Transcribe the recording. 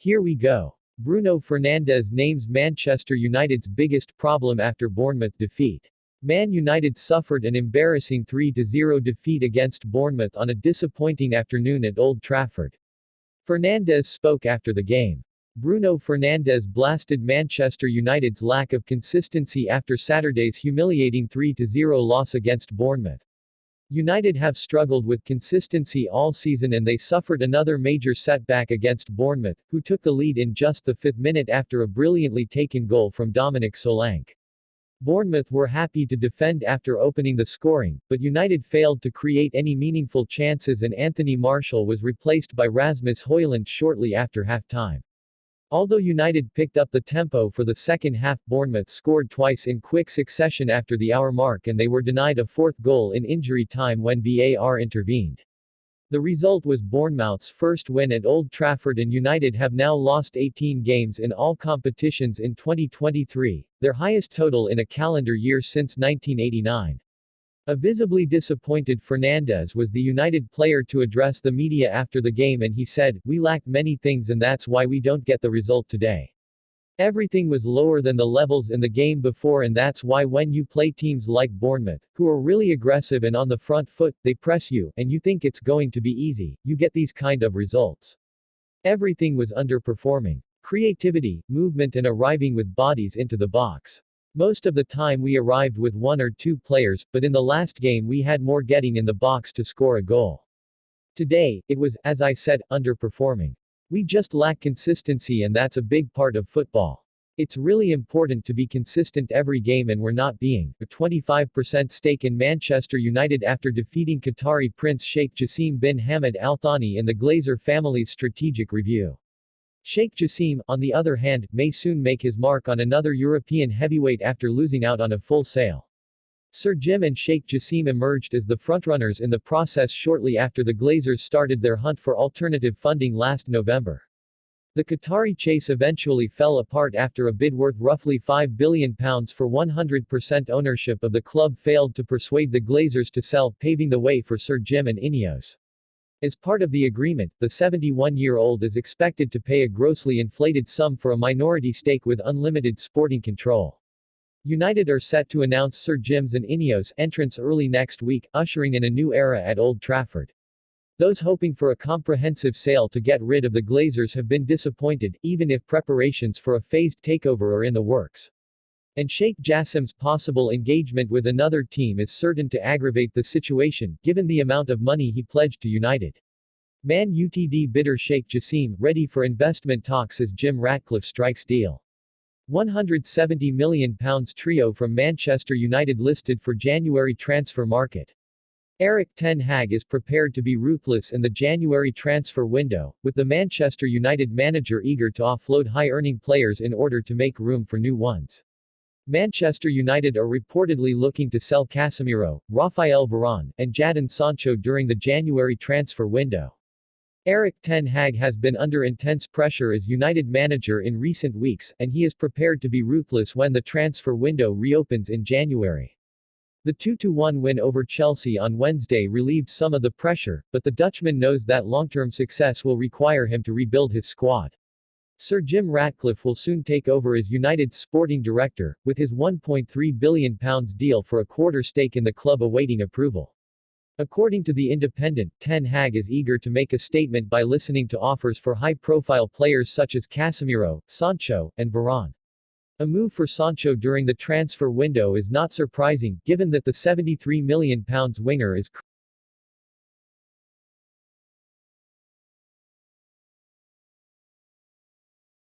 Here we go. Bruno Fernandez names Manchester United's biggest problem after Bournemouth defeat. Man United suffered an embarrassing 3-0 defeat against Bournemouth on a disappointing afternoon at Old Trafford. Fernandez spoke after the game. Bruno Fernandes blasted Manchester United's lack of consistency after Saturday's humiliating 3-0 loss against Bournemouth. United have struggled with consistency all season and they suffered another major setback against Bournemouth, who took the lead in just the 5th minute after a brilliantly taken goal from Dominic Solanke. Bournemouth were happy to defend after opening the scoring, but United failed to create any meaningful chances and Anthony Martial was replaced by Rasmus Højlund shortly after half-time. Although United picked up the tempo for the second half, Bournemouth scored twice in quick succession after the hour mark and they were denied a fourth goal in injury time when VAR intervened. The result was Bournemouth's first win at Old Trafford and United have now lost 18 games in all competitions in 2023, their highest total in a calendar year since 1989. A visibly disappointed Fernandez was the United player to address the media after the game and he said, "We lack many things and that's why we don't get the result today. Everything was lower than the levels in the game before and that's why when you play teams like Bournemouth, who are really aggressive and on the front foot, they press you, and you think it's going to be easy, you get these kind of results. Everything was underperforming. Creativity, movement and arriving with bodies into the box. Most of the time we arrived with one or two players, but in the last game we had more getting in the box to score a goal. Today, it was, as I said, underperforming. We just lack consistency and that's a big part of football. It's really important to be consistent every game and we're not being." A 25% stake in Manchester United after defeating Qatari Prince Sheikh Jassim bin Hamad Al Thani in the Glazer family's strategic review. Sheikh Jassim, on the other hand, may soon make his mark on another European heavyweight after losing out on a full sale. Sir Jim and Sheikh Jassim emerged as the frontrunners in the process shortly after the Glazers started their hunt for alternative funding last November. The Qatari chase eventually fell apart after a bid worth roughly £5 billion for 100% ownership of the club failed to persuade the Glazers to sell, paving the way for Sir Jim and Ineos. As part of the agreement, the 71-year-old is expected to pay a grossly inflated sum for a minority stake with unlimited sporting control. United are set to announce Sir Jim's and Ineos' entrance early next week, ushering in a new era at Old Trafford. Those hoping for a comprehensive sale to get rid of the Glazers have been disappointed, even if preparations for a phased takeover are in the works. And Sheikh Jassim's possible engagement with another team is certain to aggravate the situation, given the amount of money he pledged to United. Man Utd bidder Sheikh Jassim, ready for investment talks as Jim Ratcliffe strikes deal. £170 million trio from Manchester United listed for January transfer market. Erik ten Hag is prepared to be ruthless in the January transfer window, with the Manchester United manager eager to offload high-earning players in order to make room for new ones. Manchester United are reportedly looking to sell Casemiro, Rafael Varane, and Jadon Sancho during the January transfer window. Erik ten Hag has been under intense pressure as United manager in recent weeks, and he is prepared to be ruthless when the transfer window reopens in January. The 2-1 win over Chelsea on Wednesday relieved some of the pressure, but the Dutchman knows that long-term success will require him to rebuild his squad. Sir Jim Ratcliffe will soon take over as United's sporting director, with his £1.3 billion deal for a quarter stake in the club awaiting approval. According to The Independent, ten Hag is eager to make a statement by listening to offers for high-profile players such as Casemiro, Sancho, and Varane. A move for Sancho during the transfer window is not surprising, given that the £73 million winger is